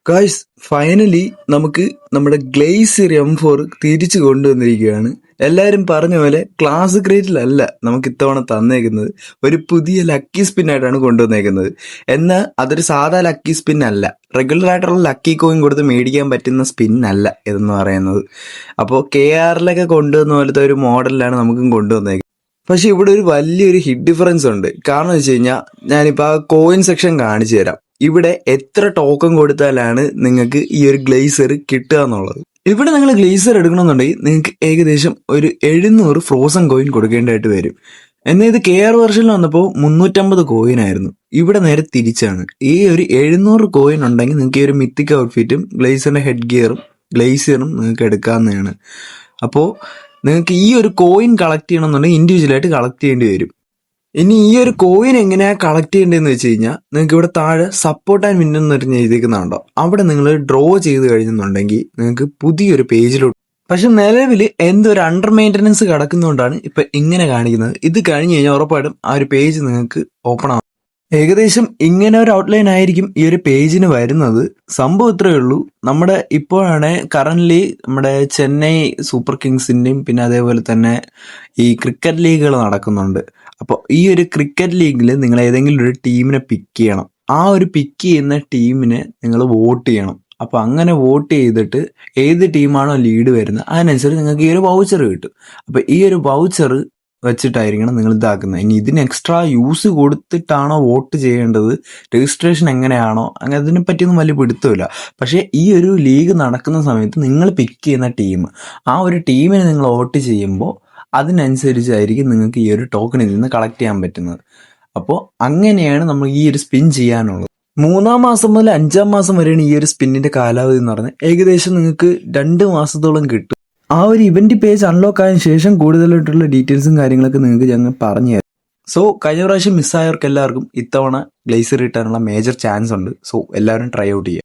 Guys finally നമുക്ക് നമ്മുടെ glacier M4 തിരിച്ചു കൊണ്ടുവന്നിരിക്കുകയാണ്. എല്ലാവരും പറഞ്ഞ പോലെ ക്ലാസിക് റേറ്റിലല്ല നമുക്ക് ഇത്തവണ തന്നേക്കുന്നത്, ഒരു പുതിയ ലക്കി സ്പിൻ ആയിട്ടാണ് കൊണ്ടുവന്നേക്കുന്നത്. എന്നാൽ അതൊരു സാധാ ലക്കി സ്പിൻ അല്ല, റെഗുലർ ആയിട്ടുള്ള ലക്കി കോയിൻ കൊടുത്ത് മേടിക്കാൻ പറ്റുന്ന സ്പിൻ അല്ല ഇതെന്ന് പറയുന്നത്. അപ്പോൾ KRലൊക്കെ കൊണ്ടുവന്ന പോലത്തെ ഒരു മോഡലിലാണ് നമുക്കും കൊണ്ടുവന്നേക്കുന്നത്. പക്ഷെ ഇവിടെ ഒരു വലിയൊരു ഹിറ്റ് ഡിഫറൻസ് ഉണ്ട്. കാരണം വെച്ച് കഴിഞ്ഞാൽ ഞാനിപ്പോൾ ആ കോയിൻ സെക്ഷൻ കാണിച്ചു തരാം. ഇവിടെ എത്ര ടോക്കൺ കൊടുത്താലാണ് നിങ്ങൾക്ക് ഈ ഒരു ഗ്ലേസർ കിട്ടുക എന്നുള്ളത്. ഇവിടെ നിങ്ങൾ ഗ്ലേസർ എടുക്കണമെന്നുണ്ടെങ്കിൽ നിങ്ങൾക്ക് ഏകദേശം ഒരു 700 ഫ്രോസൺ കോയിൻ കൊടുക്കേണ്ടതായിട്ട് വരും. എന്നാൽ ഇത് KR വെർഷനിൽ വന്നപ്പോൾ 350 കോയിൻ ആയിരുന്നു. ഇവിടെ നേരെ തിരിച്ചാണ്. ഈ ഒരു 700 കോയിൻ ഉണ്ടെങ്കിൽ നിങ്ങൾക്ക് ഈ ഒരു മിത്തിക് ഔട്ട്ഫിറ്റും ഗ്ലേസറിന്റെ ഹെഡ് ഗിയറും ഗ്ലേസിയറും നിങ്ങൾക്ക് എടുക്കാവുന്നതാണ്. അപ്പോൾ നിങ്ങൾക്ക് ഈ ഒരു കോയിൻ കളക്ട് ചെയ്യണമെന്നുണ്ടെങ്കിൽ ഇൻഡിവിജ്വലായിട്ട് കളക്ട് ചെയ്യേണ്ടി വരും. ഇനി ഈ ഒരു കോയിൻ എങ്ങനെയാ കളക്ട് ചെയ്യേണ്ടതെന്ന് വെച്ച് കഴിഞ്ഞാൽ നിങ്ങൾക്ക് ഇവിടെ താഴെ സപ്പോർട്ട് ആൻഡ് വിൻ എന്ന് പറഞ്ഞ് എഴുതിക്കുന്നുണ്ടോ, അവിടെ നിങ്ങൾ ഡ്രോ ചെയ്ത് കഴിഞ്ഞെന്നുണ്ടെങ്കിൽ നിങ്ങൾക്ക് പുതിയൊരു പേജിലോട്ട്. പക്ഷെ നിലവിൽ എന്തൊരു അണ്ടർ മെയിൻ്റനൻസ് കിടക്കുന്നതുകൊണ്ടാണ് ഇപ്പൊ ഇങ്ങനെ കാണിക്കുന്നത്. ഇത് കഴിഞ്ഞ് കഴിഞ്ഞാൽ ഉറപ്പായിട്ടും ആ ഒരു പേജ് നിങ്ങൾക്ക് ഓപ്പൺ ആവും. ഏകദേശം ഇങ്ങനെ ഒരു ഔട്ട്ലൈൻ ആയിരിക്കും ഈ ഒരു പേജിന് വരുന്നത്. സംഭവം ഇത്രയേ ഉള്ളൂ. നമ്മുടെ ഇപ്പോഴാണ് കറന്റ്ലി നമ്മുടെ ചെന്നൈ സൂപ്പർ കിങ്സിന്റെയും പിന്നെ അതേപോലെ തന്നെ ഈ ക്രിക്കറ്റ് ലീഗുകൾ നടക്കുന്നുണ്ട്. അപ്പോൾ ഈ ഒരു ക്രിക്കറ്റ് ലീഗിൽ നിങ്ങൾ ഏതെങ്കിലും ഒരു ടീമിനെ പിക്ക് ചെയ്യണം. ആ ഒരു പിക്ക് ചെയ്യുന്ന ടീമിനെ നിങ്ങൾ വോട്ട് ചെയ്യണം. അപ്പോൾ അങ്ങനെ വോട്ട് ചെയ്തിട്ട് ഏത് ടീമാണോ ലീഡ് വരുന്നത് അതിനനുസരിച്ച് നിങ്ങൾക്ക് ഈ ഒരു വൗച്ചർ കിട്ടും. അപ്പോൾ ഈ ഒരു വൗച്ചർ വെച്ചിട്ടായിരിക്കണം നിങ്ങൾ ഇതാക്കുന്നത്. ഇനി ഇതിന് എക്സ്ട്രാ യൂസ് കൊടുത്തിട്ടാണോ വോട്ട് ചെയ്യേണ്ടത്, രജിസ്ട്രേഷൻ എങ്ങനെയാണോ, അങ്ങനെ അതിനെ പറ്റിയൊന്നും വലിയ പിടുത്തമില്ല. പക്ഷേ ഈ ഒരു ലീഗ് നടക്കുന്ന സമയത്ത് നിങ്ങൾ പിക്ക് ചെയ്യുന്ന ടീം, ആ ഒരു ടീമിനെ നിങ്ങൾ വോട്ട് ചെയ്യുമ്പോൾ അതിനനുസരിച്ചായിരിക്കും നിങ്ങൾക്ക് ഈ ഒരു ടോക്കണിൽ നിന്ന് കളക്ട് ചെയ്യാൻ പറ്റുന്നത്. അപ്പോൾ അങ്ങനെയാണ് നമ്മൾ ഈ ഒരു സ്പിൻ ചെയ്യാനുള്ളത്. 3-ാം മാസം മുതൽ 5-ാം മാസം വരെയാണ് ഈ ഒരു സ്പിന്നിന്റെ കാലാവധി എന്ന് പറഞ്ഞാൽ ഏകദേശം നിങ്ങൾക്ക് 2 മാസത്തോളം കിട്ടും. ആ ഒരു ഇവന്റ് പേജ് അൺലോക്ക് ആയതിനു ശേഷം കൂടുതലായിട്ടുള്ള ഡീറ്റെയിൽസും കാര്യങ്ങളൊക്കെ നിങ്ങൾക്ക് ഞങ്ങൾ പറഞ്ഞു തരാം. സോ കഴിഞ്ഞ പ്രാവശ്യം മിസ്സായവർക്ക് എല്ലാവർക്കും ഇത്തവണ ഗ്ലേസർ കിട്ടാനുള്ള മേജർ ചാൻസ് ഉണ്ട്. സോ എല്ലാവരും ട്രൈ ഔട്ട് ചെയ്യുക.